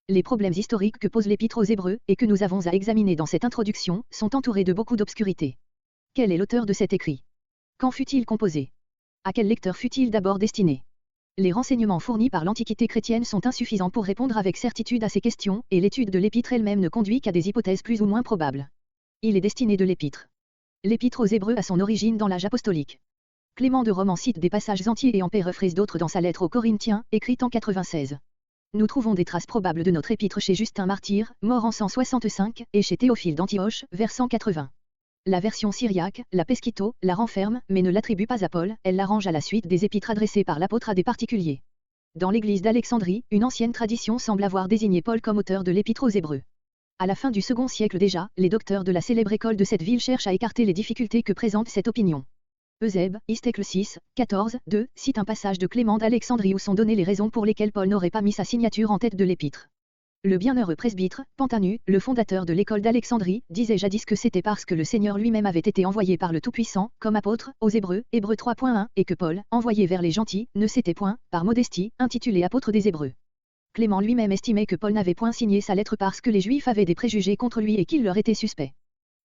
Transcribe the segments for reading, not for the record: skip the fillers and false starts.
Les problèmes historiques que pose l'Épître aux Hébreux, et que nous avons à examiner dans cette introduction, sont entourés de beaucoup d'obscurité. Quel est l'auteur de cet écrit? Quand fut-il composé? À quel lecteur fut-il d'abord destiné? Les renseignements fournis par l'Antiquité chrétienne sont insuffisants pour répondre avec certitude à ces questions, et l'étude de l'Épître elle-même ne conduit qu'à des hypothèses plus ou moins probables. Il est destiné de l'Épître. L'Épître aux Hébreux a son origine dans l'âge apostolique. Clément de Rome en cite des passages entiers et en paraphrase d'autres dans sa lettre aux Corinthiens, écrite en 96. Nous trouvons des traces probables de notre épître chez Justin Martyr, mort en 165, et chez Théophile d'Antioche, vers 180. La version syriaque, la Pesquito, la renferme, mais ne l'attribue pas à Paul, elle l'arrange à la suite des épîtres adressées par l'apôtre à des particuliers. Dans l'église d'Alexandrie, une ancienne tradition semble avoir désigné Paul comme auteur de l'Épître aux Hébreux. À la fin du second siècle déjà, les docteurs de la célèbre école de cette ville cherchent à écarter les difficultés que présente cette opinion. Eusèbe, Istécle 6, 14, 2, cite un passage de Clément d'Alexandrie où sont données les raisons pour lesquelles Paul n'aurait pas mis sa signature en tête de l'épître. Le bienheureux presbytre, Pantanu, le fondateur de l'école d'Alexandrie, disait jadis que c'était parce que le Seigneur lui-même avait été envoyé par le Tout-Puissant, comme apôtre, aux Hébreux, Hébreux 3.1, et que Paul, envoyé vers les gentils, ne s'était point, par modestie, intitulé apôtre des Hébreux. Clément lui-même estimait que Paul n'avait point signé sa lettre parce que les Juifs avaient des préjugés contre lui et qu'il leur était suspect.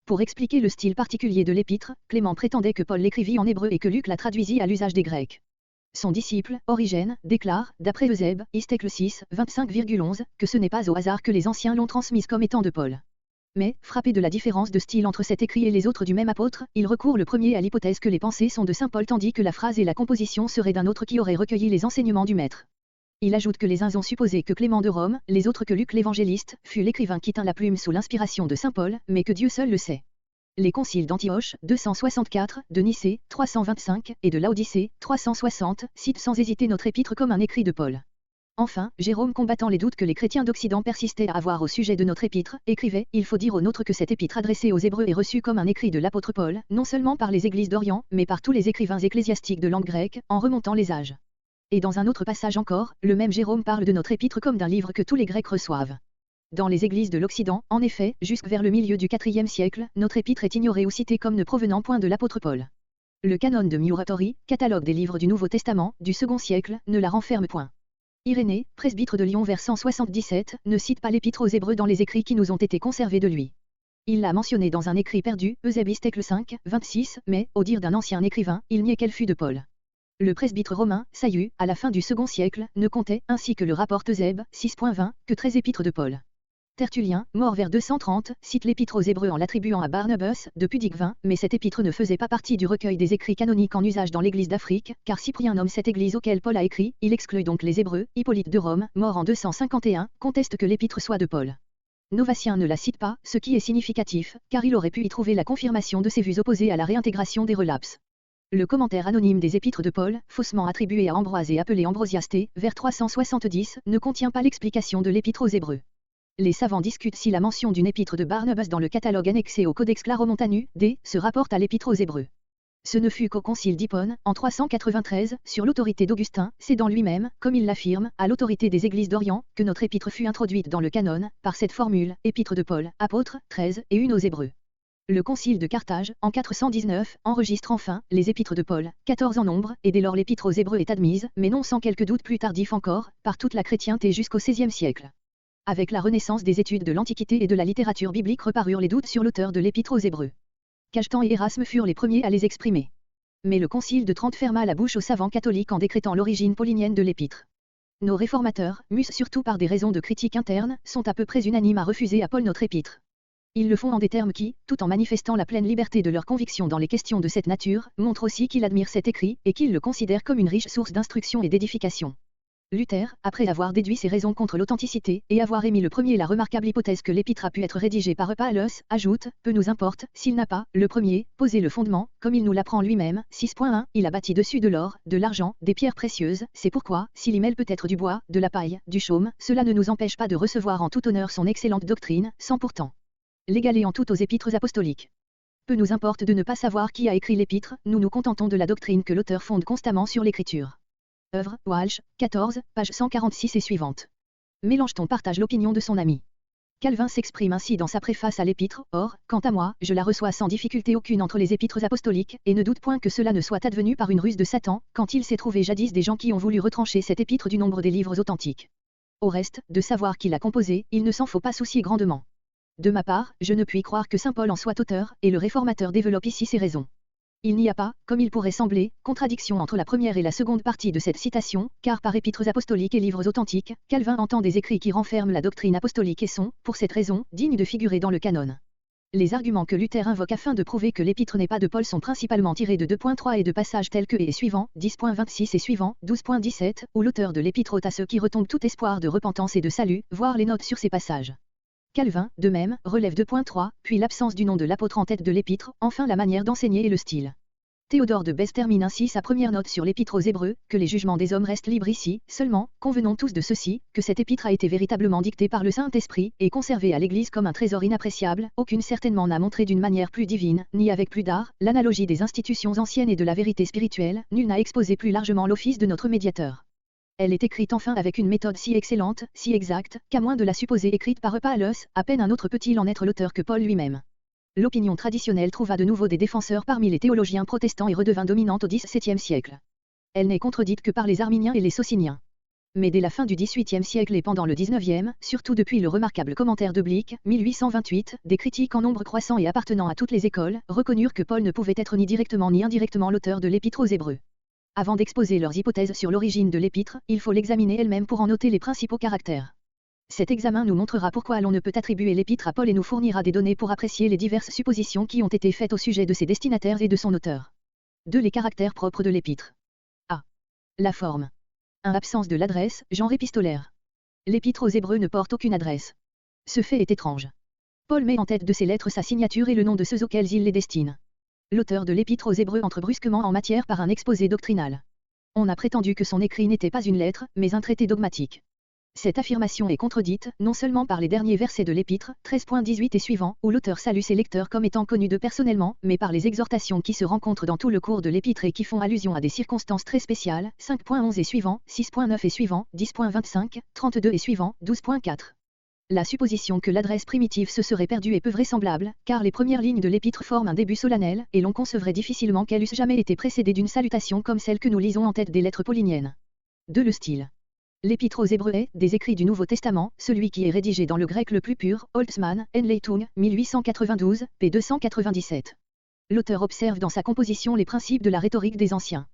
Pour expliquer le style particulier de l'épître, Clément prétendait que Paul l'écrivit en hébreu et que Luc la traduisit à l'usage des Grecs. Son disciple, Origène, déclare, d'après Eusèbe, Istécle 6, 25,11, que ce n'est pas au hasard que les anciens l'ont transmise comme étant de Paul. Mais, frappé de la différence de style entre cet écrit et les autres du même apôtre, il recourt le premier à l'hypothèse que les pensées sont de saint Paul tandis que la phrase et la composition seraient d'un autre qui aurait recueilli les enseignements du maître. Il ajoute que les uns ont supposé que Clément de Rome, les autres que Luc l'évangéliste, fut l'écrivain qui tint la plume sous l'inspiration de saint Paul, mais que Dieu seul le sait. Les conciles d'Antioche, 264, de Nicée, 325, et de Laodicée, 360, citent sans hésiter notre épître comme un écrit de Paul. Enfin, Jérôme, combattant les doutes que les chrétiens d'Occident persistaient à avoir au sujet de notre épître, écrivait « Il faut dire aux nôtres que cette épître adressée aux Hébreux est reçue comme un écrit de l'apôtre Paul, non seulement par les églises d'Orient, mais par tous les écrivains ecclésiastiques de langue grecque, en remontant les âges. » Et dans un autre passage encore, le même Jérôme parle de notre épître comme d'un livre que tous les Grecs reçoivent. Dans les églises de l'Occident, en effet, jusque vers le milieu du IVe siècle, notre épître est ignorée ou citée comme ne provenant point de l'apôtre Paul. Le canon de Muratori, catalogue des livres du Nouveau Testament, du second siècle, ne la renferme point. Irénée, presbytre de Lyon vers 177, ne cite pas l'épître aux Hébreux dans les écrits qui nous ont été conservés de lui. Il l'a mentionné dans un écrit perdu, Eusèbe Istécle 5, 26, mais, au dire d'un ancien écrivain, il niait qu'elle fût de Paul. Le presbytre romain, Saillu, à la fin du second siècle, ne comptait, ainsi que le rapporte Eusèbe, 6.20, que 13 épîtres de Paul. Tertullien, mort vers 230, cite l'épître aux Hébreux en l'attribuant à Barnabas, de Pudique 20, mais cette épître ne faisait pas partie du recueil des écrits canoniques en usage dans l'Église d'Afrique, car Cyprien nomme cette église auquel Paul a écrit, il exclut donc les Hébreux. Hippolyte de Rome, mort en 251, conteste que l'épître soit de Paul. Novatien ne la cite pas, ce qui est significatif, car il aurait pu y trouver la confirmation de ses vues opposées à la réintégration des relapses. Le commentaire anonyme des épîtres de Paul, faussement attribué à Ambroise et appelé Ambrosiasté, vers 370, ne contient pas l'explication de l'épître aux Hébreux. Les savants discutent si la mention d'une épître de Barnabas dans le catalogue annexé au Codex Claromontanus, D, se rapporte à l'épître aux Hébreux. Ce ne fut qu'au concile d'Hippone, en 393, sur l'autorité d'Augustin, cédant lui-même, comme il l'affirme, à l'autorité des églises d'Orient, que notre épître fut introduite dans le canon, par cette formule, épître de Paul, apôtre, 13, et une aux Hébreux. Le concile de Carthage, en 419, enregistre enfin, les épîtres de Paul, 14 en nombre, et dès lors l'épître aux Hébreux est admise, mais non sans quelques doutes plus tardifs encore, par toute la chrétienté jusqu'au XVIe siècle. Avec la renaissance des études de l'Antiquité et de la littérature biblique reparurent les doutes sur l'auteur de l'épître aux Hébreux. Cajetan et Érasme furent les premiers à les exprimer. Mais le concile de Trente ferma la bouche aux savants catholiques en décrétant l'origine paulinienne de l'épître. Nos réformateurs, mus surtout par des raisons de critique interne, sont à peu près unanimes à refuser à Paul notre épître. Ils le font en des termes qui, tout en manifestant la pleine liberté de leur conviction dans les questions de cette nature, montrent aussi qu'ils admirent cet écrit, et qu'ils le considèrent comme une riche source d'instruction et d'édification. Luther, après avoir déduit ses raisons contre l'authenticité, et avoir émis le premier la remarquable hypothèse que l'épître a pu être rédigée par Paulus, ajoute, peu nous importe, s'il n'a pas, le premier, posé le fondement, comme il nous l'apprend lui-même, 6.1, il a bâti dessus de l'or, de l'argent, des pierres précieuses, c'est pourquoi, s'il y mêle peut-être du bois, de la paille, du chaume, cela ne nous empêche pas de recevoir en tout honneur son excellente doctrine, sans pourtant l'égaler en tout aux épîtres apostoliques. Peu nous importe de ne pas savoir qui a écrit l'épître, nous nous contentons de la doctrine que l'auteur fonde constamment sur l'écriture. Œuvre, Walsh, 14, page 146 et suivante. Mélangeton partage l'opinion de son ami. Calvin s'exprime ainsi dans sa préface à l'épître, or, quant à moi, je la reçois sans difficulté aucune entre les épîtres apostoliques, et ne doute point que cela ne soit advenu par une ruse de Satan, quand il s'est trouvé jadis des gens qui ont voulu retrancher cette épître du nombre des livres authentiques. Au reste, de savoir qui l'a composé, il ne s'en faut pas soucier grandement. De ma part, je ne puis croire que saint Paul en soit auteur, et le réformateur développe ici ses raisons. Il n'y a pas, comme il pourrait sembler, contradiction entre la première et la seconde partie de cette citation, car par épîtres apostoliques et livres authentiques, Calvin entend des écrits qui renferment la doctrine apostolique et sont, pour cette raison, dignes de figurer dans le canon. Les arguments que Luther invoque afin de prouver que l'épître n'est pas de Paul sont principalement tirés de 2.3 et de passages tels que et suivants, 10.26 et suivants, 12.17, où l'auteur de l'épître ôte à ceux qui retombent tout espoir de repentance et de salut, voir les notes sur ces passages. Calvin, de même, relève 2.3, puis l'absence du nom de l'apôtre en tête de l'épître, enfin la manière d'enseigner et le style. Théodore de Bèze termine ainsi sa première note sur l'épître aux Hébreux, que les jugements des hommes restent libres ici, seulement, convenons tous de ceci, que cette épître a été véritablement dictée par le Saint-Esprit, et conservée à l'Église comme un trésor inappréciable, aucune certainement n'a montré d'une manière plus divine, ni avec plus d'art, l'analogie des institutions anciennes et de la vérité spirituelle, nul n'a exposé plus largement l'office de notre médiateur. Elle est écrite enfin avec une méthode si excellente, si exacte, qu'à moins de la supposer écrite par Paulus, à peine un autre peut-il en être l'auteur que Paul lui-même. L'opinion traditionnelle trouva de nouveau des défenseurs parmi les théologiens protestants et redevint dominante au XVIIe siècle. Elle n'est contredite que par les arminiens et les sociniens. Mais dès la fin du XVIIIe siècle et pendant le XIXe, surtout depuis le remarquable commentaire de Blick, 1828, des critiques en nombre croissant et appartenant à toutes les écoles, reconnurent que Paul ne pouvait être ni directement ni indirectement l'auteur de l'épître aux Hébreux. Avant d'exposer leurs hypothèses sur l'origine de l'épître, il faut l'examiner elle-même pour en noter les principaux caractères. Cet examen nous montrera pourquoi l'on ne peut attribuer l'épître à Paul et nous fournira des données pour apprécier les diverses suppositions qui ont été faites au sujet de ses destinataires et de son auteur. 2. Les caractères propres de l'épître. A. La forme. 1. Absence de l'adresse, genre épistolaire. L'épître aux Hébreux ne porte aucune adresse. Ce fait est étrange. Paul met en tête de ses lettres sa signature et le nom de ceux auxquels il les destine. L'auteur de l'épître aux Hébreux entre brusquement en matière par un exposé doctrinal. On a prétendu que son écrit n'était pas une lettre, mais un traité dogmatique. Cette affirmation est contredite, non seulement par les derniers versets de l'épître, 13.18 et suivants, où l'auteur salue ses lecteurs comme étant connus d'eux personnellement, mais par les exhortations qui se rencontrent dans tout le cours de l'épître et qui font allusion à des circonstances très spéciales, 5.11 et suivants, 6.9 et suivants, 10.25, 32 et suivants, 12.4. La supposition que l'adresse primitive se serait perdue est peu vraisemblable, car les premières lignes de l'épître forment un début solennel, et l'on concevrait difficilement qu'elles eussent jamais été précédées d'une salutation comme celle que nous lisons en tête des lettres pauliniennes. 2. Le style. L'épître aux Hébreux est, des écrits du Nouveau Testament, celui qui est rédigé dans le grec le plus pur, Holtzmann, Enleitung, 1892, p. 297. L'auteur observe dans sa composition les principes de la rhétorique des anciens.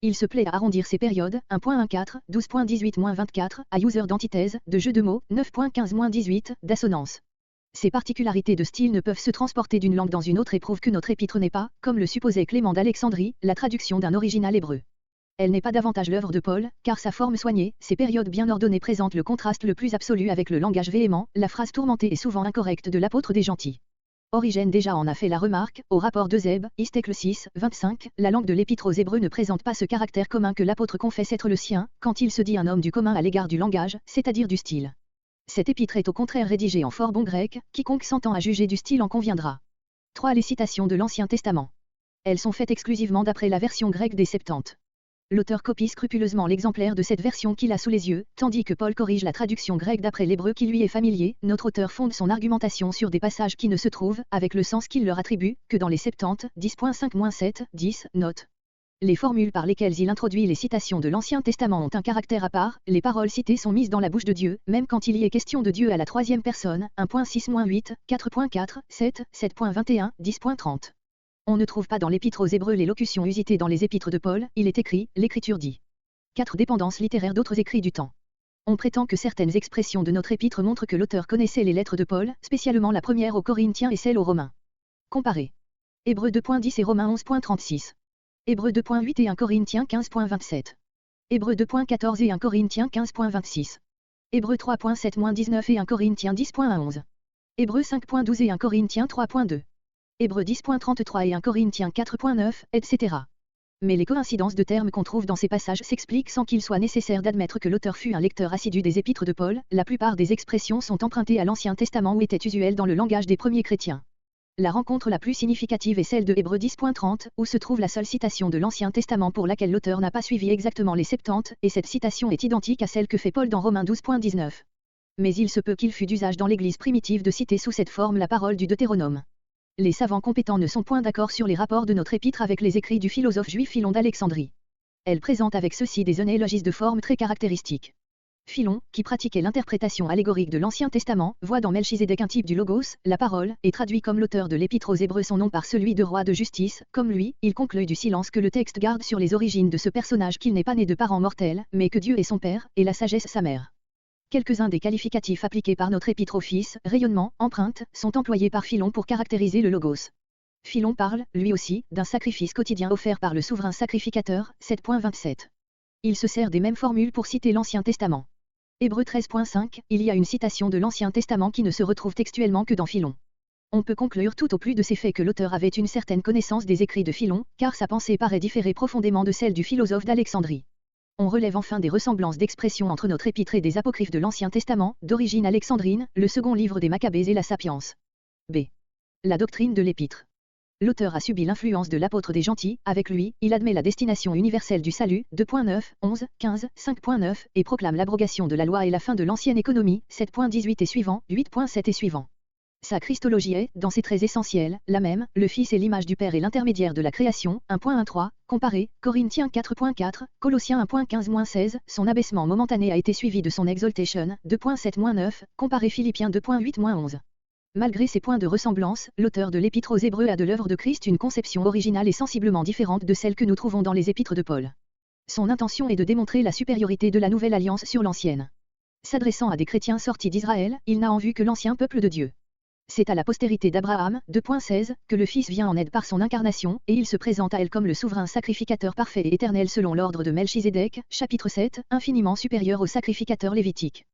Il se plaît à arrondir ses périodes, 1.14, 12.18-24, à user d'antithèse, de jeu de mots, 9.15-18, d'assonance. Ces particularités de style ne peuvent se transporter d'une langue dans une autre et prouvent que notre épître n'est pas, comme le supposait Clément d'Alexandrie, la traduction d'un original hébreu. Elle n'est pas davantage l'œuvre de Paul, car sa forme soignée, ses périodes bien ordonnées présentent le contraste le plus absolu avec le langage véhément, la phrase tourmentée et souvent incorrecte de l'apôtre des gentils. Origène déjà en a fait la remarque, au rapport d'Eusèbe, Istécle 6, 25, la langue de l'épître aux Hébreux ne présente pas ce caractère commun que l'apôtre confesse être le sien, quand il se dit un homme du commun à l'égard du langage, c'est-à-dire du style. Cette épître est au contraire rédigée en fort bon grec, quiconque s'entend à juger du style en conviendra. 3. Les citations de l'Ancien Testament. Elles sont faites exclusivement d'après la version grecque des Septante. L'auteur copie scrupuleusement l'exemplaire de cette version qu'il a sous les yeux, tandis que Paul corrige la traduction grecque d'après l'hébreu qui lui est familier. Notre auteur fonde son argumentation sur des passages qui ne se trouvent, avec le sens qu'il leur attribue, que dans les Septante, 10.5-7, 10, note. Les formules par lesquelles il introduit les citations de l'Ancien Testament ont un caractère à part, les paroles citées sont mises dans la bouche de Dieu, même quand il y est question de Dieu à la troisième personne, 1.6-8, 4.4, 7, 7.21, 10.30. On ne trouve pas dans l'épître aux Hébreux les locutions usitées dans les épîtres de Paul, il est écrit, l'Écriture dit. 4. Dépendances littéraires d'autres écrits du temps. On prétend que certaines expressions de notre épître montrent que l'auteur connaissait les lettres de Paul, spécialement la première aux Corinthiens et celle aux Romains. Comparez. Hébreux 2.10 et Romains 11.36. Hébreux 2.8 et 1 Corinthiens 15.27. Hébreux 2.14 et 1 Corinthiens 15.26. Hébreux 3.7-19 et 1 Corinthiens 10.11. Hébreux 5.12 et 1 Corinthiens 3.2. Hébreux 10.33 et 1 Corinthiens 4.9, etc. Mais les coïncidences de termes qu'on trouve dans ces passages s'expliquent sans qu'il soit nécessaire d'admettre que l'auteur fût un lecteur assidu des épîtres de Paul, la plupart des expressions sont empruntées à l'Ancien Testament ou étaient usuelles dans le langage des premiers chrétiens. La rencontre la plus significative est celle de Hébreux 10.30, où se trouve la seule citation de l'Ancien Testament pour laquelle l'auteur n'a pas suivi exactement les Septante, et cette citation est identique à celle que fait Paul dans Romains 12.19. Mais il se peut qu'il fût d'usage dans l'Église primitive de citer sous cette forme la parole du Deutéronome. Les savants compétents ne sont point d'accord sur les rapports de notre épître avec les écrits du philosophe juif Philon d'Alexandrie. Elle présente avec ceux-ci des élogistes de forme très caractéristiques. Philon, qui pratiquait l'interprétation allégorique de l'Ancien Testament, voit dans Melchizedek un type du Logos, la parole, et traduit comme l'auteur de l'Épître aux Hébreux son nom par celui de roi de justice. Comme lui, il conclut du silence que le texte garde sur les origines de ce personnage qu'il n'est pas né de parents mortels, mais que Dieu est son père, et la sagesse sa mère. Quelques-uns des qualificatifs appliqués par notre Épître au Fils, rayonnement, empreinte, sont employés par Philon pour caractériser le Logos. Philon parle, lui aussi, d'un sacrifice quotidien offert par le souverain sacrificateur, 7.27. Il se sert des mêmes formules pour citer l'Ancien Testament. Hébreux 13.5, il y a une citation de l'Ancien Testament qui ne se retrouve textuellement que dans Philon. On peut conclure tout au plus de ces faits que l'auteur avait une certaine connaissance des écrits de Philon, car sa pensée paraît différer profondément de celle du philosophe d'Alexandrie. On relève enfin des ressemblances d'expression entre notre épître et des apocryphes de l'Ancien Testament, d'origine alexandrine, le second livre des Maccabées et la Sapience. B. La doctrine de l'épître. L'auteur a subi l'influence de l'apôtre des gentils, avec lui, il admet la destination universelle du salut, 2.9, 11, 15, 5.9, et proclame l'abrogation de la loi et la fin de l'ancienne économie, 7.18 et suivant, 8.7 et suivant. Sa christologie est, dans ses traits essentiels, la même, le Fils est l'image du Père et l'intermédiaire de la création, 1.13, comparé, Corinthiens 4.4, Colossiens 1.15-16, son abaissement momentané a été suivi de son exaltation, 2.7-9, comparé Philippiens 2.8-11. Malgré ces points de ressemblance, l'auteur de l'Épître aux Hébreux a de l'œuvre de Christ une conception originale et sensiblement différente de celle que nous trouvons dans les épîtres de Paul. Son intention est de démontrer la supériorité de la nouvelle alliance sur l'ancienne. S'adressant à des chrétiens sortis d'Israël, il n'a en vue que l'ancien peuple de Dieu. C'est à la postérité d'Abraham, 2.16, que le Fils vient en aide par son incarnation, et il se présente à elle comme le souverain sacrificateur parfait et éternel selon l'ordre de Melchizedek, chapitre 7, infiniment supérieur au sacrificateur lévitique.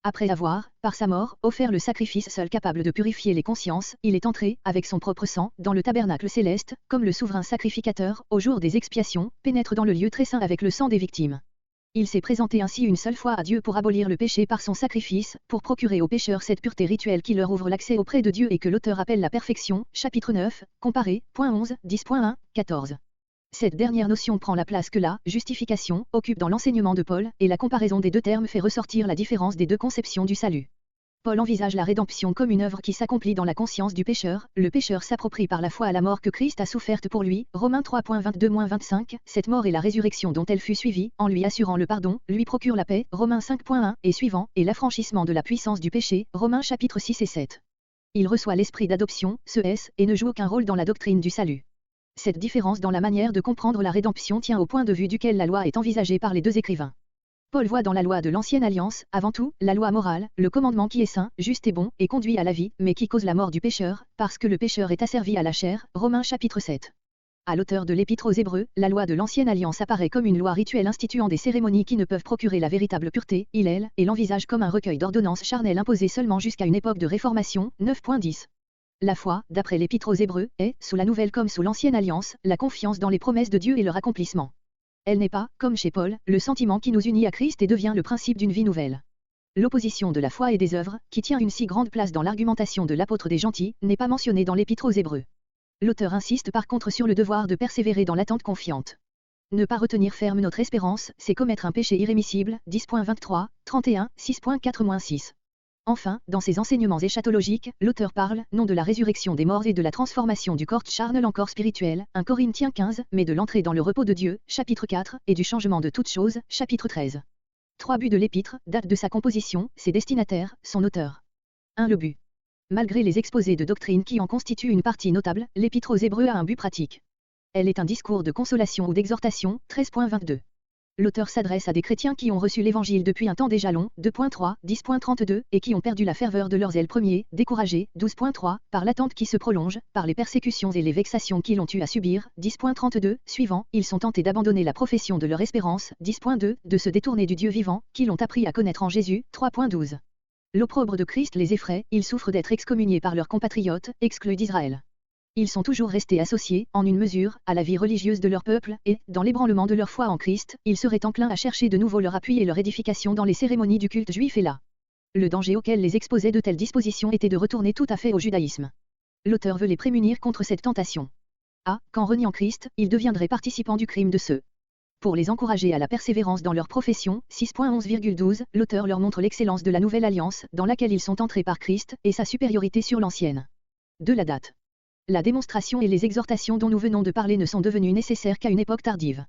Après avoir, par sa mort, offert le sacrifice seul capable de purifier les consciences, il est entré, avec son propre sang, dans le tabernacle céleste, comme le souverain sacrificateur, au jour des expiations, pénètre dans le lieu très saint avec le sang des victimes. Il s'est présenté ainsi une seule fois à Dieu pour abolir le péché par son sacrifice, pour procurer aux pécheurs cette pureté rituelle qui leur ouvre l'accès auprès de Dieu et que l'auteur appelle la perfection, chapitre 9, comparé, point 11, 10.1, 14. Cette dernière notion prend la place que la justification occupe dans l'enseignement de Paul, et la comparaison des deux termes fait ressortir la différence des deux conceptions du salut. Paul envisage la rédemption comme une œuvre qui s'accomplit dans la conscience du pécheur, le pécheur s'approprie par la foi à la mort que Christ a soufferte pour lui, Romains 3.22-25, cette mort et la résurrection dont elle fut suivie, en lui assurant le pardon, lui procure la paix, Romains 5.1, et suivant, et l'affranchissement de la puissance du péché, Romains chapitre 6 et 7. Il reçoit l'esprit d'adoption, ce S, et ne joue aucun rôle dans la doctrine du salut. Cette différence dans la manière de comprendre la rédemption tient au point de vue duquel la loi est envisagée par les deux écrivains. Paul voit dans la loi de l'Ancienne Alliance, avant tout, la loi morale, le commandement qui est saint, juste et bon, et conduit à la vie, mais qui cause la mort du pécheur, parce que le pécheur est asservi à la chair, Romains chapitre 7. À l'auteur de l'Épître aux Hébreux, la loi de l'Ancienne Alliance apparaît comme une loi rituelle instituant des cérémonies qui ne peuvent procurer la véritable pureté, et l'envisage comme un recueil d'ordonnances charnelles imposées seulement jusqu'à une époque de réformation, 9.10. La foi, d'après l'Épître aux Hébreux, est, sous la Nouvelle comme sous l'Ancienne Alliance, la confiance dans les promesses de Dieu et leur accomplissement. Elle n'est pas, comme chez Paul, le sentiment qui nous unit à Christ et devient le principe d'une vie nouvelle. L'opposition de la foi et des œuvres, qui tient une si grande place dans l'argumentation de l'apôtre des gentils, n'est pas mentionnée dans l'Épître aux Hébreux. L'auteur insiste par contre sur le devoir de persévérer dans l'attente confiante. Ne pas retenir ferme notre espérance, c'est commettre un péché irrémissible, 10.23, 31, 6.4-6. Enfin, dans ses enseignements eschatologiques, l'auteur parle, non de la résurrection des morts et de la transformation du corps charnel en corps spirituel, 1 Corinthiens 15, mais de l'entrée dans le repos de Dieu, chapitre 4, et du changement de toutes choses, chapitre 13. 3 buts de l'épître, date de sa composition, ses destinataires, son auteur. 1. Le but. Malgré les exposés de doctrine qui en constituent une partie notable, l'Épître aux Hébreux a un but pratique. Elle est un discours de consolation ou d'exhortation, 13.22. L'auteur s'adresse à des chrétiens qui ont reçu l'Évangile depuis un temps déjà long, 2.3, 10.32, et qui ont perdu la ferveur de leur zèle premier, découragés, 12.3, par l'attente qui se prolonge, par les persécutions et les vexations qu'ils ont eu à subir, 10.32, suivant, ils sont tentés d'abandonner la profession de leur espérance, 10.2, de se détourner du Dieu vivant, qu'ils ont appris à connaître en Jésus, 3.12. L'opprobre de Christ les effraie, ils souffrent d'être excommuniés par leurs compatriotes, exclus d'Israël. Ils sont toujours restés associés, en une mesure, à la vie religieuse de leur peuple, et, dans l'ébranlement de leur foi en Christ, ils seraient enclins à chercher de nouveau leur appui et leur édification dans les cérémonies du culte juif et là. Le danger auquel les exposait de telles dispositions était de retourner tout à fait au judaïsme. L'auteur veut les prémunir contre cette tentation. Qu'en reniant Christ, ils deviendraient participants du crime de ceux. Pour les encourager à la persévérance dans leur profession, 6.11,12, l'auteur leur montre l'excellence de la nouvelle alliance, dans laquelle ils sont entrés par Christ, et sa supériorité sur l'ancienne. De la date. La démonstration et les exhortations dont nous venons de parler ne sont devenues nécessaires qu'à une époque tardive.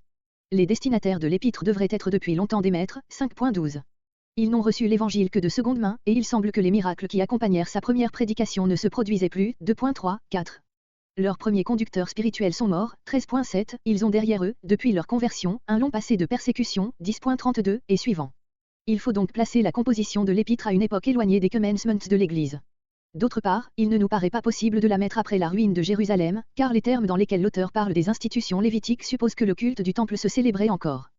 Les destinataires de l'épître devraient être depuis longtemps des maîtres, 5.12. Ils n'ont reçu l'évangile que de seconde main, et il semble que les miracles qui accompagnèrent sa première prédication ne se produisaient plus. 2.3, 4. Leurs premiers conducteurs spirituels sont morts. 13.7. Ils ont derrière eux, depuis leur conversion, un long passé de persécution. 10.32 et suivant. Il faut donc placer la composition de l'épître à une époque éloignée des commencements de l'Église. D'autre part, il ne nous paraît pas possible de la mettre après la ruine de Jérusalem, car les termes dans lesquels l'auteur parle des institutions lévitiques supposent que le culte du temple se célébrait encore.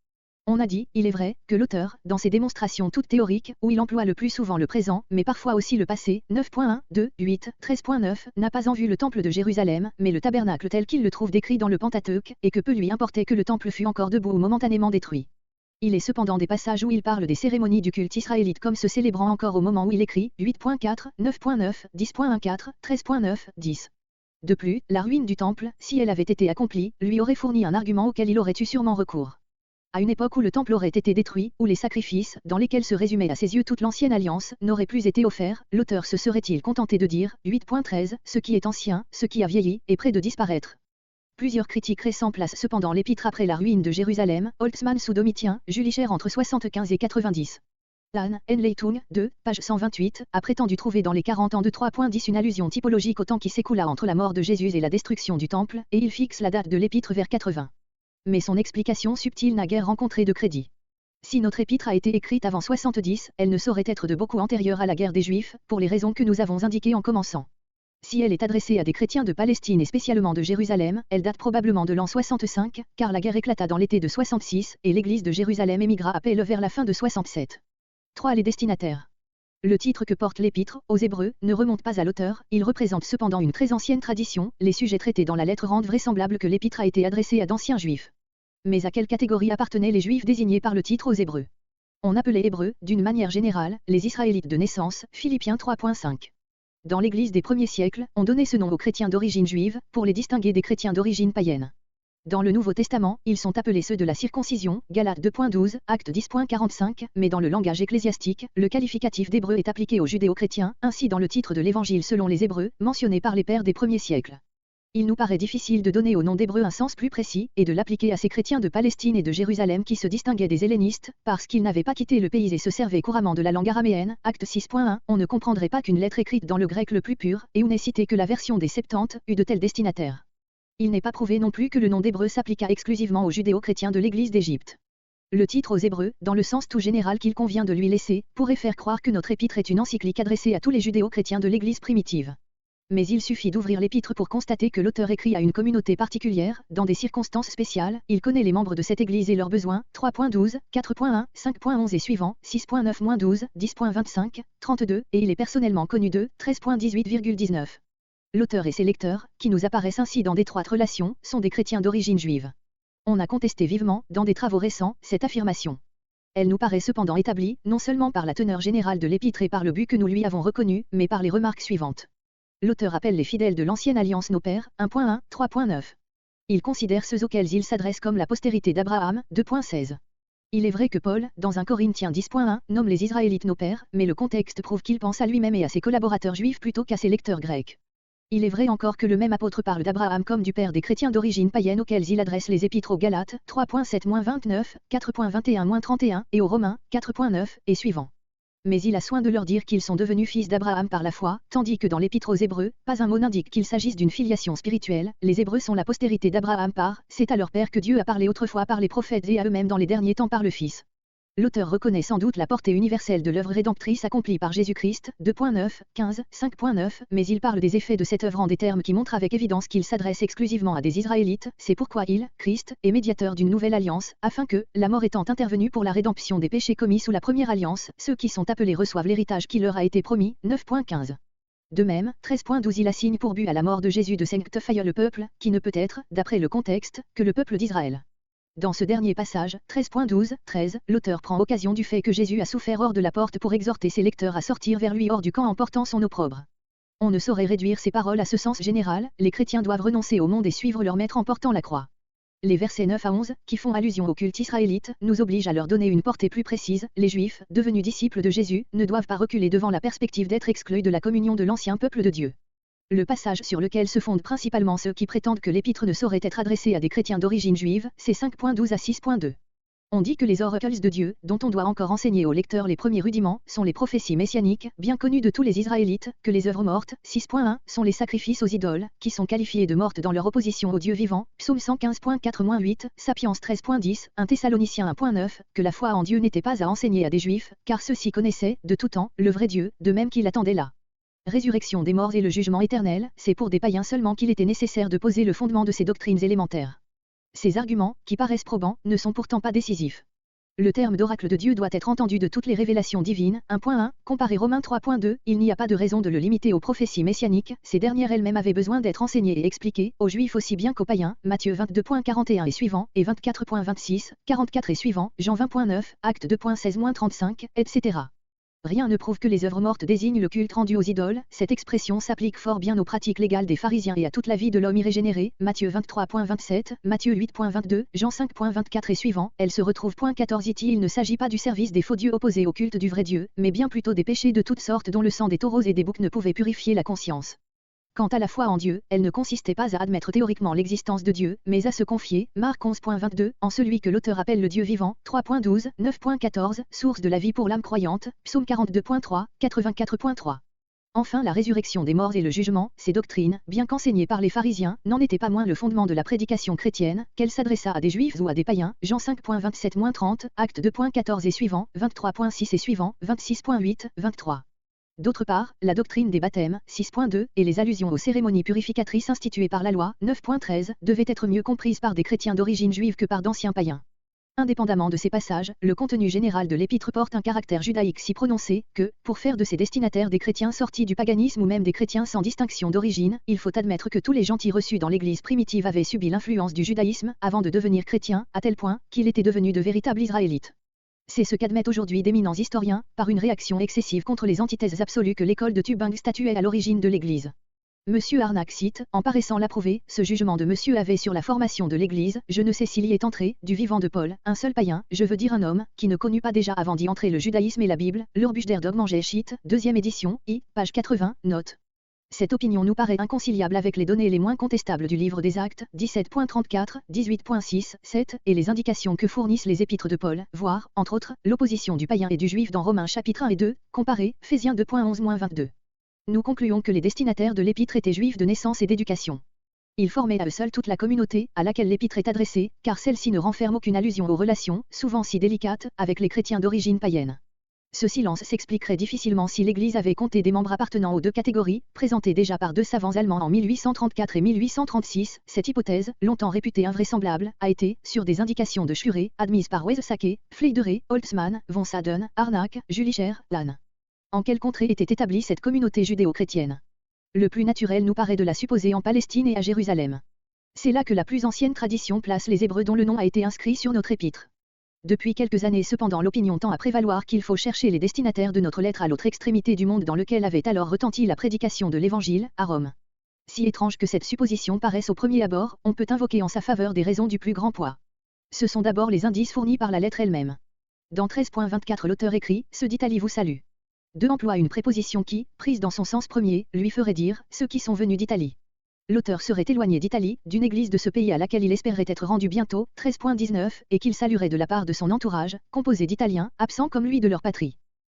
On a dit, il est vrai, que l'auteur, dans ses démonstrations toutes théoriques, où il emploie le plus souvent le présent, mais parfois aussi le passé, 9.1, 2, 8, 13.9, n'a pas en vue le temple de Jérusalem, mais le tabernacle tel qu'il le trouve décrit dans le Pentateuque, et que peu lui importait que le temple fût encore debout ou momentanément détruit. Il est cependant des passages où il parle des cérémonies du culte israélite comme se célébrant encore au moment où il écrit, 8.4, 9.9, 10.14, 13.9, 10. De plus, la ruine du temple, si elle avait été accomplie, lui aurait fourni un argument auquel il aurait eu sûrement recours. À une époque où le temple aurait été détruit, où les sacrifices, dans lesquels se résumait à ses yeux toute l'ancienne alliance, n'auraient plus été offerts, l'auteur se serait-il contenté de dire, 8.13, ce qui est ancien, ce qui a vieilli, est près de disparaître. Plusieurs critiques récents placent cependant l'épître après la ruine de Jérusalem, Holtzmann sous Domitien, Julicher entre 75 et 90. Anne, Henleitung, 2, page 128, a prétendu trouver dans les 40 ans de 3.10 une allusion typologique au temps qui s'écoula entre la mort de Jésus et la destruction du temple, et il fixe la date de l'épître vers 80. Mais son explication subtile n'a guère rencontré de crédit. Si notre épître a été écrite avant 70, elle ne saurait être de beaucoup antérieure à la guerre des Juifs, pour les raisons que nous avons indiquées en commençant. Si elle est adressée à des chrétiens de Palestine et spécialement de Jérusalem, elle date probablement de l'an 65, car la guerre éclata dans l'été de 66, et l'église de Jérusalem émigra à Pelle vers la fin de 67. 3. Les destinataires. Le titre que porte l'épître, aux Hébreux, ne remonte pas à l'auteur, il représente cependant une très ancienne tradition, les sujets traités dans la lettre rendent vraisemblable que l'épître a été adressée à d'anciens Juifs. Mais à quelle catégorie appartenaient les Juifs désignés par le titre aux Hébreux? On appelait Hébreux, d'une manière générale, les Israélites de naissance, Philippiens 3.5. Dans l'Église des premiers siècles, on donnait ce nom aux chrétiens d'origine juive, pour les distinguer des chrétiens d'origine païenne. Dans le Nouveau Testament, ils sont appelés ceux de la circoncision, Galates 2.12, Actes 10.45, mais dans le langage ecclésiastique, le qualificatif d'hébreu est appliqué aux judéo-chrétiens, ainsi dans le titre de l'Évangile selon les Hébreux, mentionné par les pères des premiers siècles. Il nous paraît difficile de donner au nom d'Hébreux un sens plus précis, et de l'appliquer à ces chrétiens de Palestine et de Jérusalem qui se distinguaient des hellénistes, parce qu'ils n'avaient pas quitté le pays et se servaient couramment de la langue araméenne. Acte 6.1, on ne comprendrait pas qu'une lettre écrite dans le grec le plus pur, et où n'est citée que la version des Septante, eût de tels destinataires. Il n'est pas prouvé non plus que le nom d'Hébreu s'appliqua exclusivement aux judéo-chrétiens de l'Église d'Égypte. Le titre aux Hébreux, dans le sens tout général qu'il convient de lui laisser, pourrait faire croire que notre épître est une encyclique adressée à tous les judéo-chrétiens de l'Église primitive. Mais il suffit d'ouvrir l'épître pour constater que l'auteur écrit à une communauté particulière, dans des circonstances spéciales, il connaît les membres de cette Église et leurs besoins, 3.12, 4.1, 5.11 et suivants, 6.9-12, 10.25, 32, et il est personnellement connu d'eux, 13.18,19. L'auteur et ses lecteurs, qui nous apparaissent ainsi dans d'étroites relations, sont des chrétiens d'origine juive. On a contesté vivement, dans des travaux récents, cette affirmation. Elle nous paraît cependant établie, non seulement par la teneur générale de l'épître et par le but que nous lui avons reconnu, mais par les remarques suivantes. L'auteur appelle les fidèles de l'ancienne alliance nos pères, 1.1, 3.9. Il considère ceux auxquels il s'adresse comme la postérité d'Abraham, 2.16. Il est vrai que Paul, dans 1 Corinthiens 10.1, nomme les Israélites nos pères, mais le contexte prouve qu'il pense à lui-même et à ses collaborateurs juifs plutôt qu'à ses lecteurs grecs. Il est vrai encore que le même apôtre parle d'Abraham comme du père des chrétiens d'origine païenne auxquels il adresse les épîtres aux Galates, 3.7-29, 4.21-31, et aux Romains, 4.9, et suivants. Mais il a soin de leur dire qu'ils sont devenus fils d'Abraham par la foi, tandis que dans l'épître aux Hébreux, pas un mot n'indique qu'il s'agisse d'une filiation spirituelle, les Hébreux sont la postérité d'Abraham c'est à leur père que Dieu a parlé autrefois par les prophètes et à eux-mêmes dans les derniers temps par le Fils. L'auteur reconnaît sans doute la portée universelle de l'œuvre rédemptrice accomplie par Jésus-Christ, 2.9, 15, 5.9, mais il parle des effets de cette œuvre en des termes qui montrent avec évidence qu'il s'adresse exclusivement à des Israélites, c'est pourquoi il, Christ, est médiateur d'une nouvelle alliance, afin que, la mort étant intervenue pour la rédemption des péchés commis sous la première alliance, ceux qui sont appelés reçoivent l'héritage qui leur a été promis, 9.15. De même, 13.12 il assigne pour but à la mort de Jésus de sanctifier le peuple, qui ne peut être, d'après le contexte, que le peuple d'Israël. Dans ce dernier passage, 13.12, 13, l'auteur prend occasion du fait que Jésus a souffert hors de la porte pour exhorter ses lecteurs à sortir vers lui hors du camp en portant son opprobre. On ne saurait réduire ces paroles à ce sens général, les chrétiens doivent renoncer au monde et suivre leur maître en portant la croix. Les versets 9 à 11, qui font allusion au culte israélite, nous obligent à leur donner une portée plus précise. Les Juifs, devenus disciples de Jésus, ne doivent pas reculer devant la perspective d'être exclus de la communion de l'ancien peuple de Dieu. Le passage sur lequel se fondent principalement ceux qui prétendent que l'épître ne saurait être adressé à des chrétiens d'origine juive, c'est 5.12 à 6.2. On dit que les oracles de Dieu, dont on doit encore enseigner aux lecteurs les premiers rudiments, sont les prophéties messianiques, bien connues de tous les Israélites, que les œuvres mortes, 6.1, sont les sacrifices aux idoles, qui sont qualifiées de mortes dans leur opposition au Dieu vivant, Psaume 115.4-8, Sapiens 13.10, 1 Thessaloniciens 1.9, que la foi en Dieu n'était pas à enseigner à des Juifs, car ceux-ci connaissaient, de tout temps, le vrai Dieu, de même qu'il attendait la résurrection des morts et le jugement éternel, c'est pour des païens seulement qu'il était nécessaire de poser le fondement de ces doctrines élémentaires. Ces arguments, qui paraissent probants, ne sont pourtant pas décisifs. Le terme d'oracle de Dieu doit être entendu de toutes les révélations divines. 1.1, comparé Romains 3.2, il n'y a pas de raison de le limiter aux prophéties messianiques, ces dernières elles-mêmes avaient besoin d'être enseignées et expliquées, aux Juifs aussi bien qu'aux païens, Matthieu 22.41 et suivant, et 24.26, 44 et suivant, Jean 20.9, Actes 2.16-35, etc. Rien ne prouve que les œuvres mortes désignent le culte rendu aux idoles, cette expression s'applique fort bien aux pratiques légales des pharisiens et à toute la vie de l'homme irrégénéré, Matthieu 23.27, Matthieu 8.22, Jean 5.24 et suivant, elle se retrouve. 14 Ici il ne s'agit pas du service des faux dieux opposés au culte du vrai Dieu, mais bien plutôt des péchés de toutes sortes dont le sang des taureaux et des boucs ne pouvait purifier la conscience. Quant à la foi en Dieu, elle ne consistait pas à admettre théoriquement l'existence de Dieu, mais à se confier, Marc 11.22, en celui que l'auteur appelle le Dieu vivant, 3.12, 9.14, source de la vie pour l'âme croyante, Psaume 42.3, 84.3. Enfin la résurrection des morts et le jugement, ces doctrines, bien qu'enseignées par les pharisiens, n'en étaient pas moins le fondement de la prédication chrétienne, qu'elle s'adressa à des juifs ou à des païens, Jean 5.27-30, Actes 2.14 et suivant, 23.6 et suivant, 26.8, 23. D'autre part, la doctrine des baptêmes, 6.2, et les allusions aux cérémonies purificatrices instituées par la loi, 9.13, devaient être mieux comprises par des chrétiens d'origine juive que par d'anciens païens. Indépendamment de ces passages, le contenu général de l'épître porte un caractère judaïque si prononcé, que, pour faire de ses destinataires des chrétiens sortis du paganisme ou même des chrétiens sans distinction d'origine, il faut admettre que tous les gentils reçus dans l'Église primitive avaient subi l'influence du judaïsme, avant de devenir chrétiens, à tel point, qu'il était devenu de véritables Israélites. C'est ce qu'admettent aujourd'hui d'éminents historiens, par une réaction excessive contre les antithèses absolues que l'école de Tübingen statuait à l'origine de l'Église. Monsieur Harnack cite, en paraissant l'approuver, ce jugement de Monsieur avait sur la formation de l'Église, je ne sais s'il y est entré, du vivant de Paul, un seul païen, je veux dire un homme, qui ne connut pas déjà avant d'y entrer le judaïsme et la Bible, l'Urbusch Dogmangeschichte, 2e édition, page 80, note. Cette opinion nous paraît inconciliable avec les données les moins contestables du livre des Actes, 17.34, 18.6, 7, et les indications que fournissent les épîtres de Paul, voire, entre autres, l'opposition du païen et du juif dans Romains chapitre 1 et 2, comparé, Ephésiens 2.11-22. Nous concluons que les destinataires de l'épître étaient juifs de naissance et d'éducation. Ils formaient à eux seuls toute la communauté, à laquelle l'épître est adressée, car celle-ci ne renferme aucune allusion aux relations, souvent si délicates, avec les chrétiens d'origine païenne. Ce silence s'expliquerait difficilement si l'Église avait compté des membres appartenant aux deux catégories, présentées déjà par deux savants allemands en 1834 et 1836. Cette hypothèse, longtemps réputée invraisemblable, a été, sur des indications de Schure, admise par Weizsäcker, Fleiderer, Holtzmann, von Saden, Harnack, Jülicher, Lahn. En quelle contrée était établie cette communauté judéo-chrétienne? Le plus naturel nous paraît de la supposer en Palestine et à Jérusalem. C'est là que la plus ancienne tradition place les Hébreux dont le nom a été inscrit sur notre épître. Depuis quelques années cependant l'opinion tend à prévaloir qu'il faut chercher les destinataires de notre lettre à l'autre extrémité du monde dans lequel avait alors retenti la prédication de l'Évangile, à Rome. Si étrange que cette supposition paraisse au premier abord, on peut invoquer en sa faveur des raisons du plus grand poids. Ce sont d'abord les indices fournis par la lettre elle-même. Dans 13.24 l'auteur écrit « Ceux d'Italie vous saluent ». 2 emploie une préposition qui, prise dans son sens premier, lui ferait dire « ceux qui sont venus d'Italie ». L'auteur serait éloigné d'Italie, d'une église de ce pays à laquelle il espérait être rendu bientôt, 13.19, et qu'il saluerait de la part de son entourage, composé d'Italiens, absents comme lui de leur patrie.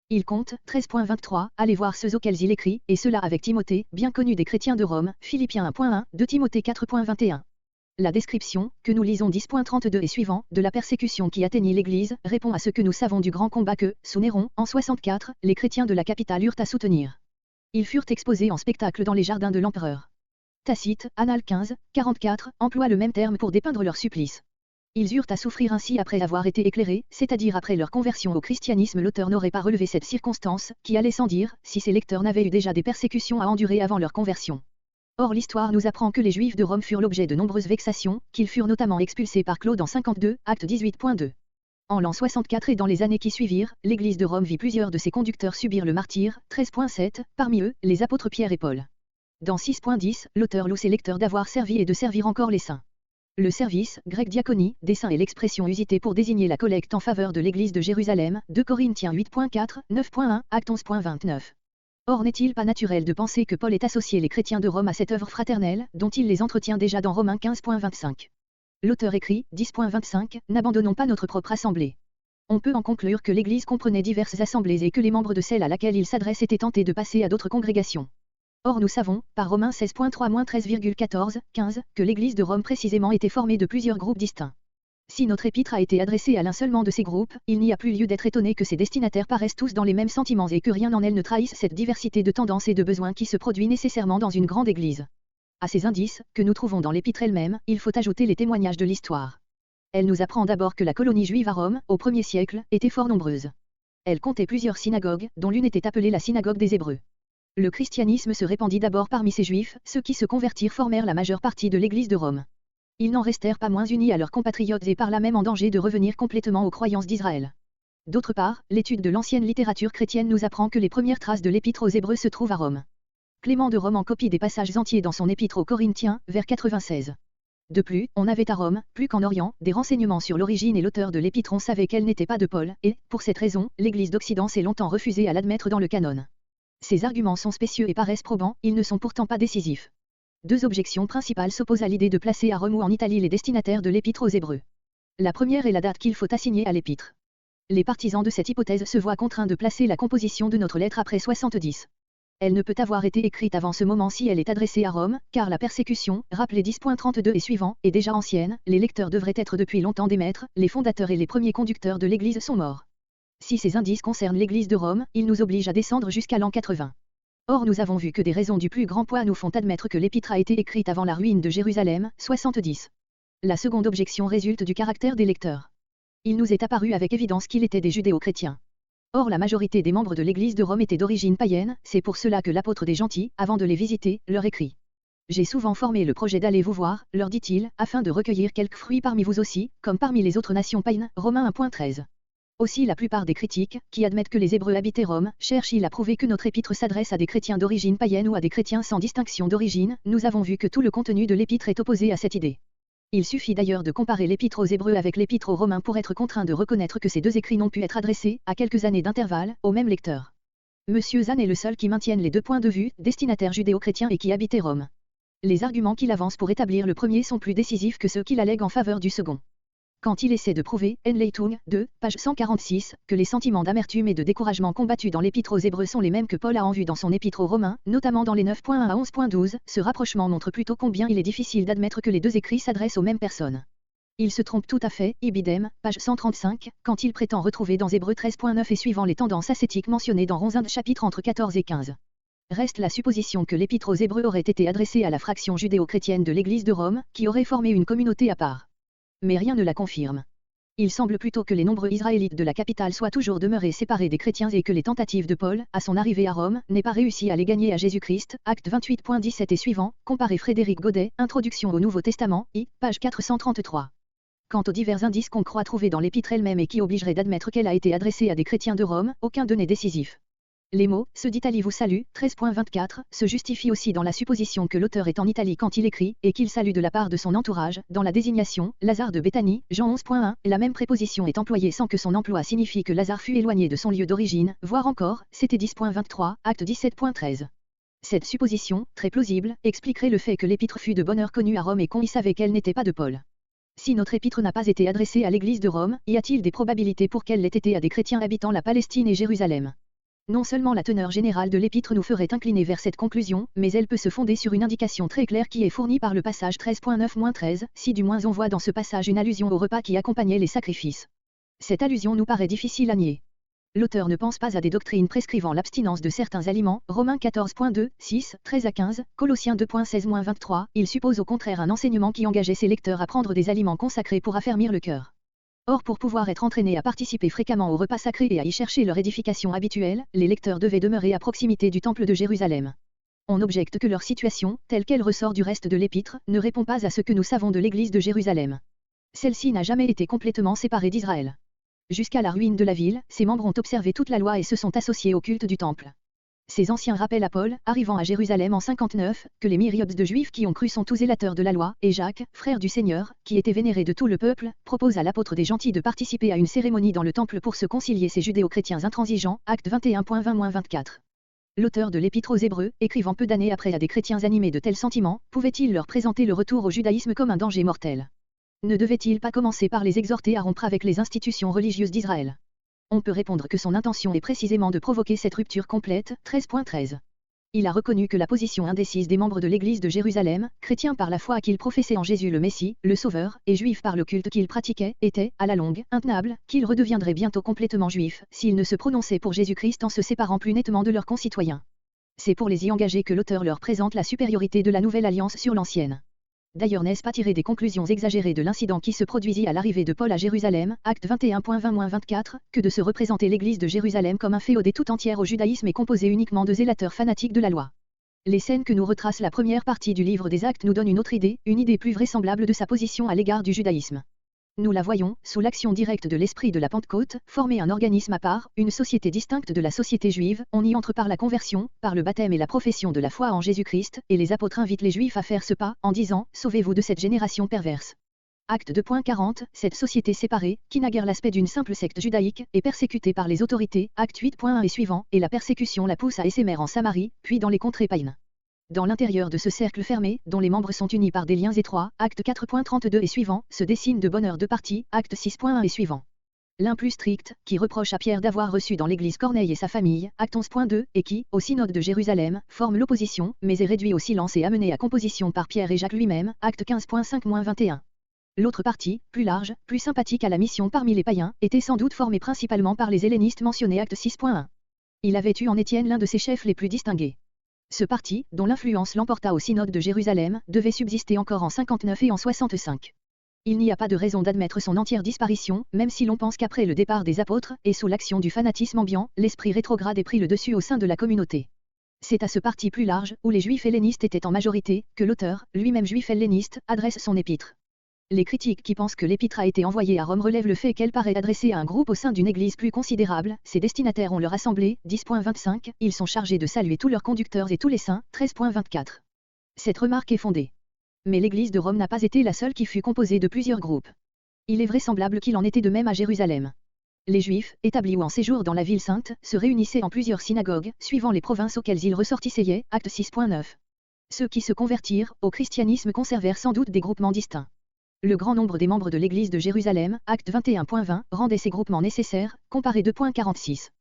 Il compte, 13.23, aller voir ceux auxquels il écrit, et cela avec Timothée, bien connu des chrétiens de Rome, Philippiens 1.1, de Timothée 4.21. La description, que nous lisons 10.32 et suivant, de la persécution qui atteignit l'Église, répond à ce que nous savons du grand combat que, sous Néron, en 64, les chrétiens de la capitale eurent à soutenir. Ils furent exposés en spectacle dans les jardins de l'empereur. Tacite, Annales 15, 44, emploie le même terme pour dépeindre leur supplice. Ils eurent à souffrir ainsi après avoir été éclairés, c'est-à-dire après leur conversion au christianisme. L'auteur n'aurait pas relevé cette circonstance, qui allait sans dire, si ses lecteurs n'avaient eu déjà des persécutions à endurer avant leur conversion. Or l'histoire nous apprend que les Juifs de Rome furent l'objet de nombreuses vexations, qu'ils furent notamment expulsés par Claude en 52, acte 18.2. En l'an 64 et dans les années qui suivirent, l'Église de Rome vit plusieurs de ses conducteurs subir le martyre, 13.7, parmi eux, les apôtres Pierre et Paul. Dans 6.10, l'auteur loue ses lecteurs d'avoir servi et de servir encore les saints. Le service, grec diaconie, des saints est l'expression usitée pour désigner la collecte en faveur de l'Église de Jérusalem, 2 Corinthiens 8.4, 9.1, acte 11.29. Or n'est-il pas naturel de penser que Paul ait associé les chrétiens de Rome à cette œuvre fraternelle, dont il les entretient déjà dans Romains 15.25. L'auteur écrit, 10.25, n'abandonnons pas notre propre assemblée. On peut en conclure que l'Église comprenait diverses assemblées et que les membres de celle à laquelle il s'adresse étaient tentés de passer à d'autres congrégations. Or nous savons, par Romains 16.3-13,14, 15, que l'Église de Rome précisément était formée de plusieurs groupes distincts. Si notre épître a été adressée à l'un seulement de ces groupes, il n'y a plus lieu d'être étonné que ses destinataires paraissent tous dans les mêmes sentiments et que rien en elle ne trahisse cette diversité de tendances et de besoins qui se produit nécessairement dans une grande Église. À ces indices, que nous trouvons dans l'épître elle-même, il faut ajouter les témoignages de l'histoire. Elle nous apprend d'abord que la colonie juive à Rome, au 1er siècle, était fort nombreuse. Elle comptait plusieurs synagogues, dont l'une était appelée la synagogue des Hébreux. Le christianisme se répandit d'abord parmi ces juifs, ceux qui se convertirent formèrent la majeure partie de l'Église de Rome. Ils n'en restèrent pas moins unis à leurs compatriotes et par là même en danger de revenir complètement aux croyances d'Israël. D'autre part, l'étude de l'ancienne littérature chrétienne nous apprend que les premières traces de l'épître aux Hébreux se trouvent à Rome. Clément de Rome en copie des passages entiers dans son épître aux Corinthiens, vers 96. De plus, on avait à Rome, plus qu'en Orient, des renseignements sur l'origine et l'auteur de l'épître. On savait qu'elle n'était pas de Paul, et, pour cette raison, l'Église d'Occident s'est longtemps refusée à l'admettre dans le canon. Ces arguments sont spécieux et paraissent probants, ils ne sont pourtant pas décisifs. Deux objections principales s'opposent à l'idée de placer à Rome ou en Italie les destinataires de l'épître aux Hébreux. La première est la date qu'il faut assigner à l'épître. Les partisans de cette hypothèse se voient contraints de placer la composition de notre lettre après 70. Elle ne peut avoir été écrite avant ce moment si elle est adressée à Rome, car la persécution, rappelée 10.32 et suivant, est déjà ancienne, les lecteurs devraient être depuis longtemps des maîtres, les fondateurs et les premiers conducteurs de l'Église sont morts. Si ces indices concernent l'Église de Rome, ils nous obligent à descendre jusqu'à l'an 80. Or nous avons vu que des raisons du plus grand poids nous font admettre que l'épître a été écrite avant la ruine de Jérusalem, 70. La seconde objection résulte du caractère des lecteurs. Il nous est apparu avec évidence qu'il était des judéo-chrétiens. Or la majorité des membres de l'Église de Rome étaient d'origine païenne, c'est pour cela que l'apôtre des gentils, avant de les visiter, leur écrit. J'ai souvent formé le projet d'aller vous voir, leur dit-il, afin de recueillir quelques fruits parmi vous aussi, comme parmi les autres nations païennes, Romains 1.13. Aussi la plupart des critiques, qui admettent que les Hébreux habitaient Rome, cherchent-ils à prouver que notre épître s'adresse à des chrétiens d'origine païenne ou à des chrétiens sans distinction d'origine. Nous avons vu que tout le contenu de l'épître est opposé à cette idée. Il suffit d'ailleurs de comparer l'épître aux Hébreux avec l'épître aux Romains pour être contraint de reconnaître que ces deux écrits n'ont pu être adressés, à quelques années d'intervalle, au même lecteur. Monsieur Zahn est le seul qui maintienne les deux points de vue, destinataire judéo-chrétien et qui habitait Rome. Les arguments qu'il avance pour établir le premier sont plus décisifs que ceux qu'il allègue en faveur du second. Quand il essaie de prouver, Enleitung, 2, page 146, que les sentiments d'amertume et de découragement combattus dans l'épître aux Hébreux sont les mêmes que Paul a en vue dans son épître aux Romains, notamment dans les 9.1 à 11.12, ce rapprochement montre plutôt combien il est difficile d'admettre que les deux écrits s'adressent aux mêmes personnes. Il se trompe tout à fait, ibidem, page 135, quand il prétend retrouver dans Hébreux 13.9 et suivant les tendances ascétiques mentionnées dans Ronzin de chapitre entre 14 et 15. Reste la supposition que l'épître aux Hébreux aurait été adressé à la fraction judéo-chrétienne de l'Église de Rome, qui aurait formé une communauté à part. Mais rien ne la confirme. Il semble plutôt que les nombreux Israélites de la capitale soient toujours demeurés séparés des chrétiens et que les tentatives de Paul, à son arrivée à Rome, n'aient pas réussi à les gagner à Jésus-Christ, acte 28.17 et suivant, comparé Frédéric Godet, Introduction au Nouveau Testament, page 433. Quant aux divers indices qu'on croit trouver dans l'épître elle-même et qui obligeraient d'admettre qu'elle a été adressée à des chrétiens de Rome, aucun d'eux n'est décisif. Les mots « ce d'Italie vous salue » 13.24 se justifient aussi dans la supposition que l'auteur est en Italie quand il écrit, et qu'il salue de la part de son entourage, dans la désignation « Lazare de Béthanie » Jean 11.1, la même préposition est employée sans que son emploi signifie que Lazare fut éloigné de son lieu d'origine, voire encore, c'était 10.23, acte 17.13. Cette supposition, très plausible, expliquerait le fait que l'épître fut de bonne heure connue à Rome et qu'on y savait qu'elle n'était pas de Paul. Si notre épître n'a pas été adressée à l'Église de Rome, y a-t-il des probabilités pour qu'elle l'ait été à des chrétiens habitant la Palestine et Jérusalem ? Non seulement la teneur générale de l'épître nous ferait incliner vers cette conclusion, mais elle peut se fonder sur une indication très claire qui est fournie par le passage 13.9-13, si du moins on voit dans ce passage une allusion au repas qui accompagnait les sacrifices. Cette allusion nous paraît difficile à nier. L'auteur ne pense pas à des doctrines prescrivant l'abstinence de certains aliments, Romains 14.2, 6, 13 à 15, Colossiens 2.16-23, il suppose au contraire un enseignement qui engageait ses lecteurs à prendre des aliments consacrés pour affermir le cœur. Or pour pouvoir être entraînés à participer fréquemment au repas sacré et à y chercher leur édification habituelle, les lecteurs devaient demeurer à proximité du temple de Jérusalem. On objecte que leur situation, telle qu'elle ressort du reste de l'épître, ne répond pas à ce que nous savons de l'église de Jérusalem. Celle-ci n'a jamais été complètement séparée d'Israël. Jusqu'à la ruine de la ville, ses membres ont observé toute la loi et se sont associés au culte du temple. Ces anciens rappellent à Paul, arrivant à Jérusalem en 59, que les myriades de Juifs qui ont cru sont tous zélateurs de la loi, et Jacques, frère du Seigneur, qui était vénéré de tout le peuple, propose à l'apôtre des gentils de participer à une cérémonie dans le temple pour se concilier ces judéo-chrétiens intransigeants, acte 21.20-24. L'auteur de l'Épître aux Hébreux, écrivant peu d'années après à des chrétiens animés de tels sentiments, pouvait-il leur présenter le retour au judaïsme comme un danger mortel ? Ne devait-il pas commencer par les exhorter à rompre avec les institutions religieuses d'Israël? On peut répondre que son intention est précisément de provoquer cette rupture complète. 13.13. Il a reconnu que la position indécise des membres de l'Église de Jérusalem, chrétiens par la foi qu'ils professaient en Jésus le Messie, le Sauveur, et juifs par le culte qu'ils pratiquaient, était, à la longue, intenable, qu'ils redeviendraient bientôt complètement juifs, s'ils ne se prononçaient pour Jésus-Christ en se séparant plus nettement de leurs concitoyens. C'est pour les y engager que l'auteur leur présente la supériorité de la nouvelle alliance sur l'ancienne. D'ailleurs n'est-ce pas tirer des conclusions exagérées de l'incident qui se produisit à l'arrivée de Paul à Jérusalem, acte 21.20-24, que de se représenter l'église de Jérusalem comme un féodé tout entière au judaïsme et composé uniquement de zélateurs fanatiques de la loi. Les scènes que nous retrace la première partie du livre des Actes nous donnent une autre idée, une idée plus vraisemblable de sa position à l'égard du judaïsme. Nous la voyons, sous l'action directe de l'esprit de la Pentecôte, former un organisme à part, une société distincte de la société juive, on y entre par la conversion, par le baptême et la profession de la foi en Jésus-Christ, et les apôtres invitent les juifs à faire ce pas, en disant, sauvez-vous de cette génération perverse. Acte 2.40, cette société séparée, qui n'a guère l'aspect d'une simple secte judaïque, est persécutée par les autorités, acte 8.1 et suivant, et la persécution la pousse à essaimer en Samarie, puis dans les contrées païennes. Dans l'intérieur de ce cercle fermé, dont les membres sont unis par des liens étroits, acte 4.32 et suivant, se dessine de bonne heure deux parties, acte 6.1 et suivant. L'un plus strict, qui reproche à Pierre d'avoir reçu dans l'église Corneille et sa famille, acte 11.2, et qui, au synode de Jérusalem, forme l'opposition, mais est réduit au silence et amené à composition par Pierre et Jacques lui-même, acte 15.5-21. L'autre partie, plus large, plus sympathique à la mission parmi les païens, était sans doute formée principalement par les hellénistes mentionnés acte 6.1. Il avait eu en Étienne l'un de ses chefs les plus distingués. Ce parti, dont l'influence l'emporta au synode de Jérusalem, devait subsister encore en 59 et en 65. Il n'y a pas de raison d'admettre son entière disparition, même si l'on pense qu'après le départ des apôtres, et sous l'action du fanatisme ambiant, l'esprit rétrograde ait pris le dessus au sein de la communauté. C'est à ce parti plus large, où les juifs hellénistes étaient en majorité, que l'auteur, lui-même juif helléniste, adresse son épître. Les critiques qui pensent que l'épître a été envoyée à Rome relèvent le fait qu'elle paraît adressée à un groupe au sein d'une église plus considérable, ses destinataires ont leur assemblée, 10.25, ils sont chargés de saluer tous leurs conducteurs et tous les saints, 13.24. Cette remarque est fondée. Mais l'église de Rome n'a pas été la seule qui fut composée de plusieurs groupes. Il est vraisemblable qu'il en était de même à Jérusalem. Les Juifs, établis ou en séjour dans la ville sainte, se réunissaient en plusieurs synagogues, suivant les provinces auxquelles ils ressortissaient, acte 6.9. Ceux qui se convertirent au christianisme conservèrent sans doute des groupements distincts. Le grand nombre des membres de l'église de Jérusalem, acte 21.20, rendait ces groupements nécessaires, comparé 2.46.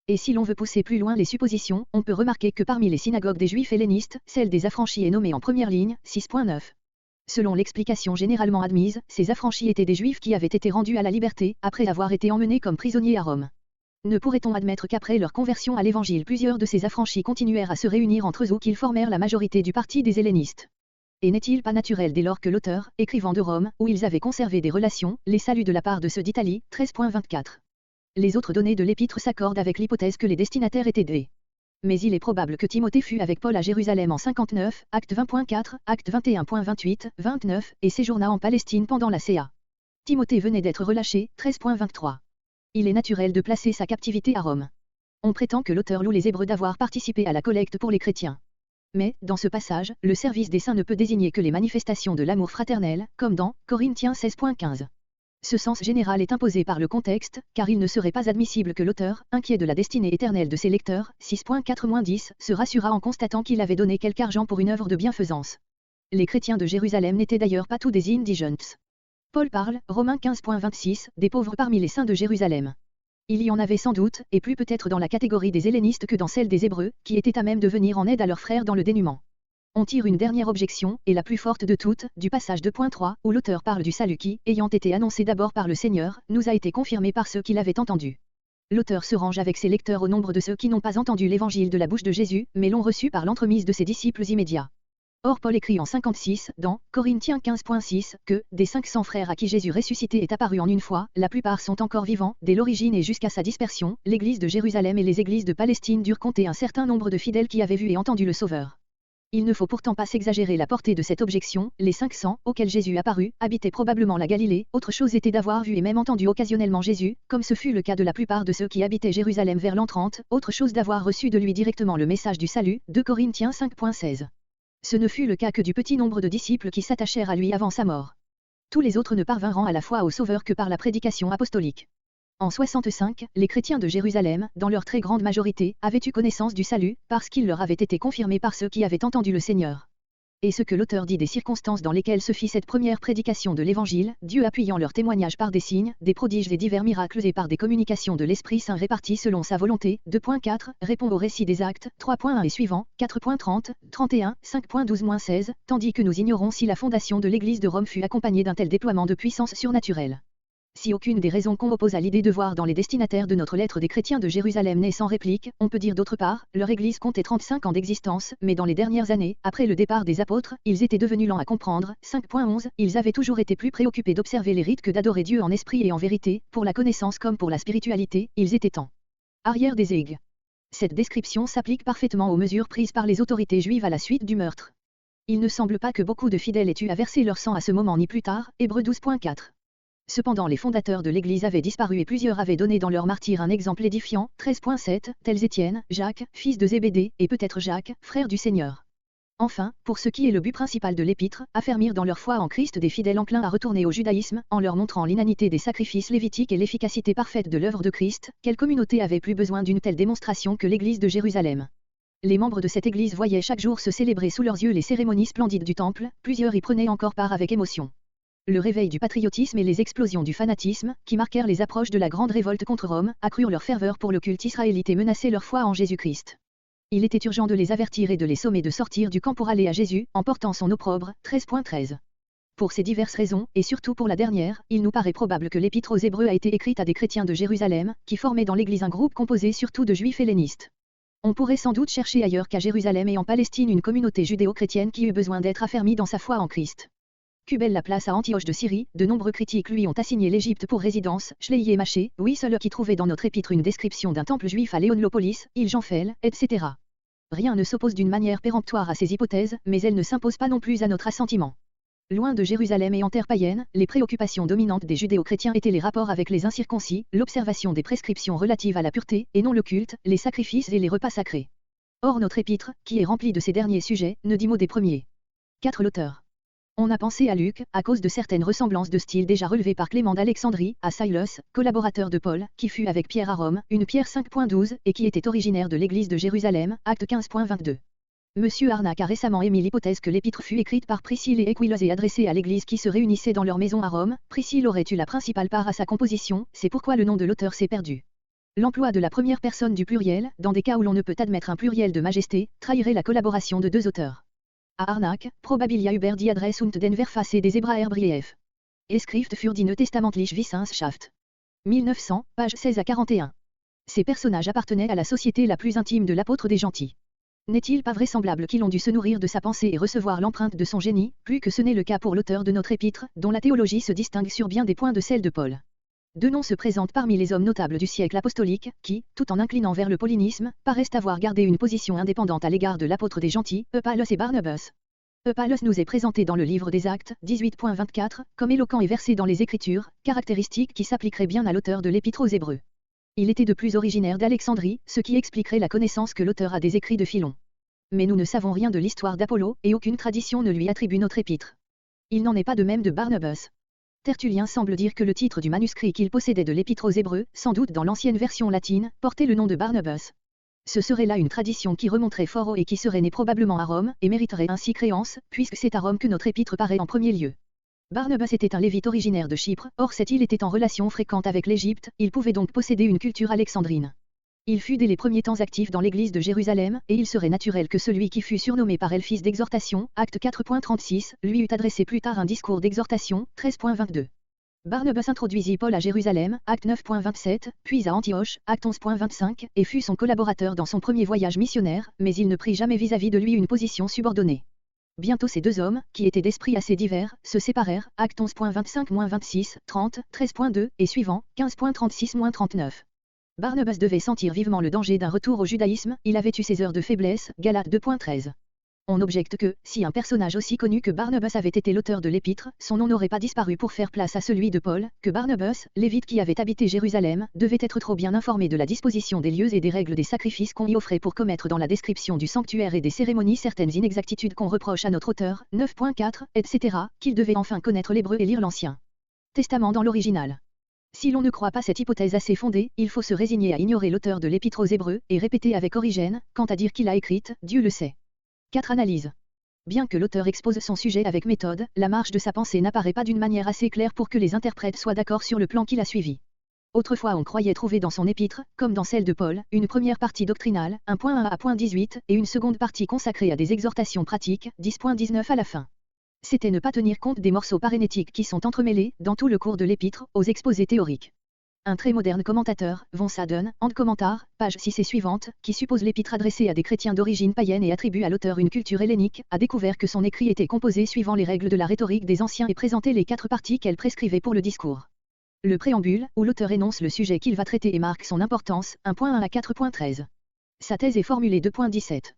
Et si l'on veut pousser plus loin les suppositions, on peut remarquer que parmi les synagogues des Juifs hellénistes, celle des affranchis est nommée en première ligne, 6.9. Selon l'explication généralement admise, ces affranchis étaient des Juifs qui avaient été rendus à la liberté, après avoir été emmenés comme prisonniers à Rome. Ne pourrait-on admettre qu'après leur conversion à l'Évangile plusieurs de ces affranchis continuèrent à se réunir entre eux ou qu'ils formèrent la majorité du parti des hellénistes? Et n'est-il pas naturel dès lors que l'auteur, écrivant de Rome, où ils avaient conservé des relations, les salue de la part de ceux d'Italie, 13.24. Les autres données de l'épître s'accordent avec l'hypothèse que les destinataires étaient des. Mais il est probable que Timothée fut avec Paul à Jérusalem en 59, acte 20.4, acte 21.28, 29, et séjourna en Palestine pendant la CA. Timothée venait d'être relâché, 13.23. Il est naturel de placer sa captivité à Rome. On prétend que l'auteur loue les Hébreux d'avoir participé à la collecte pour les chrétiens. Mais, dans ce passage, le service des saints ne peut désigner que les manifestations de l'amour fraternel, comme dans Corinthiens 16.15. Ce sens général est imposé par le contexte, car il ne serait pas admissible que l'auteur, inquiet de la destinée éternelle de ses lecteurs, 6.4-10, se rassurât en constatant qu'il avait donné quelque argent pour une œuvre de bienfaisance. Les chrétiens de Jérusalem n'étaient d'ailleurs pas tous des indigents. Paul parle, Romains 15.26, des pauvres parmi les saints de Jérusalem. Il y en avait sans doute, et plus peut-être dans la catégorie des hellénistes que dans celle des Hébreux, qui étaient à même de venir en aide à leurs frères dans le dénuement. On tire une dernière objection, et la plus forte de toutes, du passage 2.3, où l'auteur parle du salut qui, ayant été annoncé d'abord par le Seigneur, nous a été confirmé par ceux qui l'avaient entendu. L'auteur se range avec ses lecteurs au nombre de ceux qui n'ont pas entendu l'évangile de la bouche de Jésus, mais l'ont reçu par l'entremise de ses disciples immédiats. Or Paul écrit en 56, dans Corinthiens 15.6, que, des 500 frères à qui Jésus ressuscité est apparu en une fois, la plupart sont encore vivants, dès l'origine et jusqu'à sa dispersion, l'église de Jérusalem et les églises de Palestine durent compter un certain nombre de fidèles qui avaient vu et entendu le Sauveur. Il ne faut pourtant pas s'exagérer la portée de cette objection, les 500, auxquels Jésus apparut, habitaient probablement la Galilée, autre chose était d'avoir vu et même entendu occasionnellement Jésus, comme ce fut le cas de la plupart de ceux qui habitaient Jérusalem vers l'an 30, autre chose d'avoir reçu de lui directement le message du salut, 2 Corinthiens 5.16. Ce ne fut le cas que du petit nombre de disciples qui s'attachèrent à lui avant sa mort. Tous les autres ne parvinrent à la foi au Sauveur que par la prédication apostolique. En 65, les chrétiens de Jérusalem, dans leur très grande majorité, avaient eu connaissance du salut, parce qu'il leur avait été confirmé par ceux qui avaient entendu le Seigneur. Et ce que l'auteur dit des circonstances dans lesquelles se fit cette première prédication de l'Évangile, Dieu appuyant leur témoignage par des signes, des prodiges et divers miracles et par des communications de l'Esprit Saint répartis selon sa volonté. 2.4 répond au récit des actes, 3.1 et suivant, 4.30, 31, 5.12-16, tandis que nous ignorons si la fondation de l'Église de Rome fut accompagnée d'un tel déploiement de puissance surnaturelle. Si aucune des raisons qu'on oppose à l'idée de voir dans les destinataires de notre lettre des chrétiens de Jérusalem n'est sans réplique, on peut dire d'autre part, leur église comptait 35 ans d'existence, mais dans les dernières années, après le départ des apôtres, ils étaient devenus lents à comprendre. 5.11, ils avaient toujours été plus préoccupés d'observer les rites que d'adorer Dieu en esprit et en vérité, pour la connaissance comme pour la spiritualité, ils étaient en arrière des aigues. Cette description s'applique parfaitement aux mesures prises par les autorités juives à la suite du meurtre. Il ne semble pas que beaucoup de fidèles aient eu à verser leur sang à ce moment ni plus tard, Hébreux 12.4. Cependant les fondateurs de l'Église avaient disparu et plusieurs avaient donné dans leur martyre un exemple édifiant, 13.7, tels Étienne, Jacques, fils de Zébédée, et peut-être Jacques, frère du Seigneur. Enfin, pour ce qui est le but principal de l'épître, affermir dans leur foi en Christ des fidèles enclins à retourner au judaïsme, en leur montrant l'inanité des sacrifices lévitiques et l'efficacité parfaite de l'œuvre de Christ, quelle communauté avait plus besoin d'une telle démonstration que l'Église de Jérusalem? Les membres de cette Église voyaient chaque jour se célébrer sous leurs yeux les cérémonies splendides du temple, plusieurs y prenaient encore part avec émotion. Le réveil du patriotisme et les explosions du fanatisme, qui marquèrent les approches de la grande révolte contre Rome, accrurent leur ferveur pour le culte israélite et menaçaient leur foi en Jésus-Christ. Il était urgent de les avertir et de les sommer de sortir du camp pour aller à Jésus, en portant son opprobre. 13.13. Pour ces diverses raisons, et surtout pour la dernière, il nous paraît probable que l'épître aux Hébreux a été écrite à des chrétiens de Jérusalem, qui formaient dans l'Église un groupe composé surtout de juifs hellénistes. On pourrait sans doute chercher ailleurs qu'à Jérusalem et en Palestine une communauté judéo-chrétienne qui eut besoin d'être affermie dans sa foi en Christ. Cubelle la place à Antioche de Syrie, de nombreux critiques lui ont assigné l'Égypte pour résidence, Schley et Maché, oui seul qui trouvait dans notre épître une description d'un temple juif à Léonopolis, Jean-Fel, etc. Rien ne s'oppose d'une manière péremptoire à ces hypothèses, mais elles ne s'imposent pas non plus à notre assentiment. Loin de Jérusalem et en terre païenne, les préoccupations dominantes des judéo-chrétiens étaient les rapports avec les incirconcis, l'observation des prescriptions relatives à la pureté, et non le culte, les sacrifices et les repas sacrés. Or notre épître, qui est rempli de ces derniers sujets, ne dit mot des premiers. 4. L'auteur. On a pensé à Luc, à cause de certaines ressemblances de style déjà relevées par Clément d'Alexandrie, à Silas, collaborateur de Paul, qui fut avec Pierre à Rome, une Pierre 5.12, et qui était originaire de l'église de Jérusalem, acte 15.22. Monsieur Arnac a récemment émis l'hypothèse que l'épître fut écrite par Priscille et Aquileuse et adressée à l'église qui se réunissait dans leur maison à Rome. Priscille aurait eu la principale part à sa composition, c'est pourquoi le nom de l'auteur s'est perdu. L'emploi de la première personne du pluriel, dans des cas où l'on ne peut admettre un pluriel de majesté, trahirait la collaboration de deux auteurs. À Arnac, probabilia über die Adresse und den Verfasse des Hebräerbrief. Escrift für die Neutestamentliche Wissenschaft. 1900, page 16 à 41. Ces personnages appartenaient à la société la plus intime de l'apôtre des gentils. N'est-il pas vraisemblable qu'ils ont dû se nourrir de sa pensée et recevoir l'empreinte de son génie, plus que ce n'est le cas pour l'auteur de notre épître, dont la théologie se distingue sur bien des points de celle de Paul. Deux noms se présentent parmi les hommes notables du siècle apostolique, qui, tout en inclinant vers le paulinisme, paraissent avoir gardé une position indépendante à l'égard de l'apôtre des gentils, Paulus et Barnabas. Paulus nous est présenté dans le livre des Actes, 18.24, comme éloquent et versé dans les Écritures, caractéristique qui s'appliquerait bien à l'auteur de l'Épître aux Hébreux. Il était de plus originaire d'Alexandrie, ce qui expliquerait la connaissance que l'auteur a des écrits de Philon. Mais nous ne savons rien de l'histoire d'Apollo, et aucune tradition ne lui attribue notre épître. Il n'en est pas de même de Barnabas. Tertullien semble dire que le titre du manuscrit qu'il possédait de l'Épître aux Hébreux, sans doute dans l'ancienne version latine, portait le nom de Barnabas. Ce serait là une tradition qui remonterait fort haut et qui serait née probablement à Rome, et mériterait ainsi créance, puisque c'est à Rome que notre épître paraît en premier lieu. Barnabas était un lévite originaire de Chypre, or cette île était en relation fréquente avec l'Égypte, il pouvait donc posséder une culture alexandrine. Il fut dès les premiers temps actif dans l'église de Jérusalem, et il serait naturel que celui qui fut surnommé par elle fils d'exhortation, acte 4.36, lui eût adressé plus tard un discours d'exhortation, 13.22. Barnabas introduisit Paul à Jérusalem, acte 9.27, puis à Antioche, acte 11.25, et fut son collaborateur dans son premier voyage missionnaire, mais il ne prit jamais vis-à-vis de lui une position subordonnée. Bientôt ces deux hommes, qui étaient d'esprits assez divers, se séparèrent, acte 11.25-26, 30, 13.2, et suivant, 15.36-39. Barnabas devait sentir vivement le danger d'un retour au judaïsme, il avait eu ses heures de faiblesse, Galates 2.13. On objecte que, si un personnage aussi connu que Barnabas avait été l'auteur de l'épître, son nom n'aurait pas disparu pour faire place à celui de Paul, que Barnabas, lévite qui avait habité Jérusalem, devait être trop bien informé de la disposition des lieux et des règles des sacrifices qu'on y offrait pour commettre dans la description du sanctuaire et des cérémonies certaines inexactitudes qu'on reproche à notre auteur, 9.4, etc., qu'il devait enfin connaître l'hébreu et lire l'Ancien Testament dans l'original. Si l'on ne croit pas cette hypothèse assez fondée, il faut se résigner à ignorer l'auteur de l'épître aux Hébreux, et répéter avec Origène, quant à dire qu'il a écrite, Dieu le sait. 4 analyses. Bien que l'auteur expose son sujet avec méthode, la marge de sa pensée n'apparaît pas d'une manière assez claire pour que les interprètes soient d'accord sur le plan qu'il a suivi. Autrefois on croyait trouver dans son épître, comme dans celle de Paul, une première partie doctrinale, 1.1 à 18, et une seconde partie consacrée à des exhortations pratiques, 10.19 à la fin. C'était ne pas tenir compte des morceaux parénétiques qui sont entremêlés, dans tout le cours de l'épître, aux exposés théoriques. Un très moderne commentateur, von Saden, en commentaire, page 6 et suivante, qui suppose l'épître adressée à des chrétiens d'origine païenne et attribue à l'auteur une culture hellénique, a découvert que son écrit était composé suivant les règles de la rhétorique des anciens et présentait les 4 parties qu'elle prescrivait pour le discours. Le préambule, où l'auteur énonce le sujet qu'il va traiter et marque son importance, 1.1 à 4.13. Sa thèse est formulée 2.17.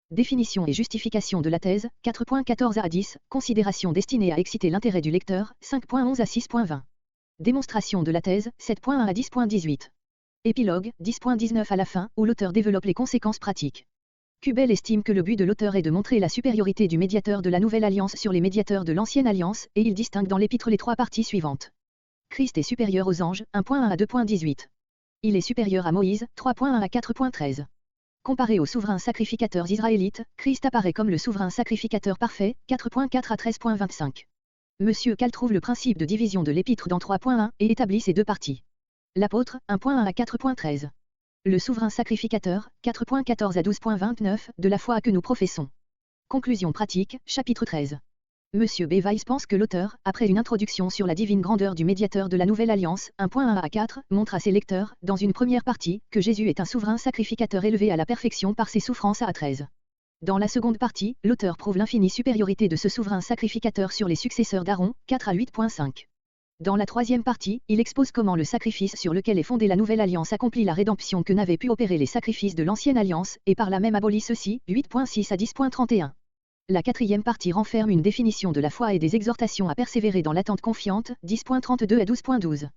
Définition et justification de la thèse, 4.14 à 10, considération destinée à exciter l'intérêt du lecteur, 5.11 à 6.20. Démonstration de la thèse, 7.1 à 10.18. Épilogue, 10.19 à la fin, où l'auteur développe les conséquences pratiques. Kubel estime que le but de l'auteur est de montrer la supériorité du médiateur de la Nouvelle Alliance sur les médiateurs de l'Ancienne Alliance, et il distingue dans l'épître les 3 parties suivantes. Christ est supérieur aux anges, 1.1 à 2.18. Il est supérieur à Moïse, 3.1 à 4.13. Comparé aux souverains sacrificateurs israélites, Christ apparaît comme le souverain sacrificateur parfait, 4.4 à 13.25. Monsieur Cal trouve le principe de division de l'épître dans 3.1 et établit ces 2 parties. L'apôtre, 1.1 à 4.13. Le souverain sacrificateur, 4.14 à 12.29, de la foi que nous professons. Conclusion pratique, chapitre 13. Monsieur B. Weiss pense que l'auteur, après une introduction sur la divine grandeur du médiateur de la Nouvelle Alliance, 1.1 à 4, montre à ses lecteurs, dans une première partie, que Jésus est un souverain sacrificateur élevé à la perfection par ses souffrances à 13. Dans la seconde partie, l'auteur prouve l'infinie supériorité de ce souverain sacrificateur sur les successeurs d'Aaron, 4 à 8.5. Dans la troisième partie, il expose comment le sacrifice sur lequel est fondée la Nouvelle Alliance accomplit la rédemption que n'avaient pu opérer les sacrifices de l'Ancienne Alliance, et par là même abolit ceux-ci, 8.6 à 10.31. La quatrième partie renferme une définition de la foi et des exhortations à persévérer dans l'attente confiante, 10.32 à 12.12.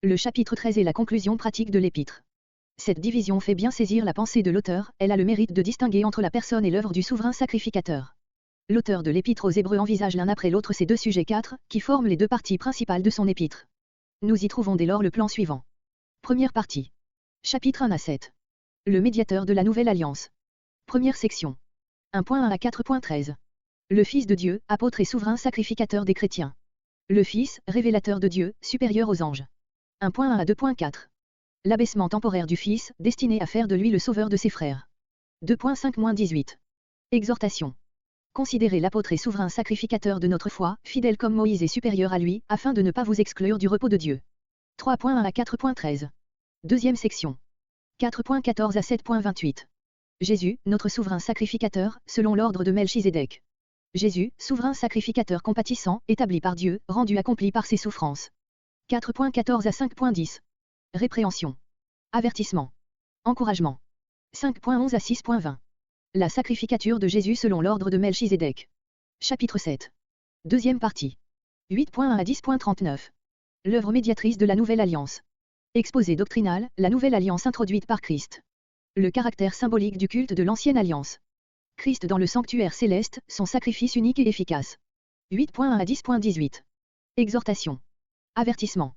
Le chapitre 13 est la conclusion pratique de l'épître. Cette division fait bien saisir la pensée de l'auteur, elle a le mérite de distinguer entre la personne et l'œuvre du souverain sacrificateur. L'auteur de l'épître aux Hébreux envisage l'un après l'autre ces 2 sujets 4, qui forment les 2 parties principales de son épître. Nous y trouvons dès lors le plan suivant. Première partie. Chapitre 1 à 7. Le médiateur de la Nouvelle Alliance. Première section. 1.1 à 4.13. Le Fils de Dieu, apôtre et souverain sacrificateur des chrétiens. Le Fils, révélateur de Dieu, supérieur aux anges. 1.1 à 2.4. L'abaissement temporaire du Fils, destiné à faire de lui le sauveur de ses frères. 2.5-18. Exhortation. Considérez l'apôtre et souverain sacrificateur de notre foi, fidèle comme Moïse et supérieur à lui, afin de ne pas vous exclure du repos de Dieu. 3.1 à 4.13. Deuxième section. 4.14 à 7.28. Jésus, notre souverain sacrificateur, selon l'ordre de Melchizedek. Jésus, souverain sacrificateur compatissant, établi par Dieu, rendu accompli par ses souffrances. 4.14 à 5.10. Répréhension. Avertissement. Encouragement. 5.11 à 6.20. La sacrificature de Jésus selon l'ordre de Melchizedek. Chapitre 7. Deuxième partie. 8.1 à 10.39. L'œuvre médiatrice de la Nouvelle Alliance. Exposé doctrinal, la Nouvelle Alliance introduite par Christ. Le caractère symbolique du culte de l'Ancienne Alliance. Christ dans le sanctuaire céleste, son sacrifice unique et efficace. 8.1 à 10.18. Exhortation. Avertissement.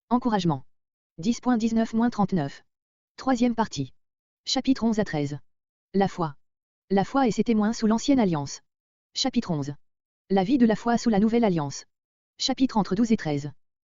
Encouragement. 10.19-39. Troisième partie. Chapitre 11 à 13. La foi. La foi et ses témoins sous l'Ancienne Alliance. Chapitre 11. La vie de la foi sous la Nouvelle Alliance. Chapitre entre 12 et 13.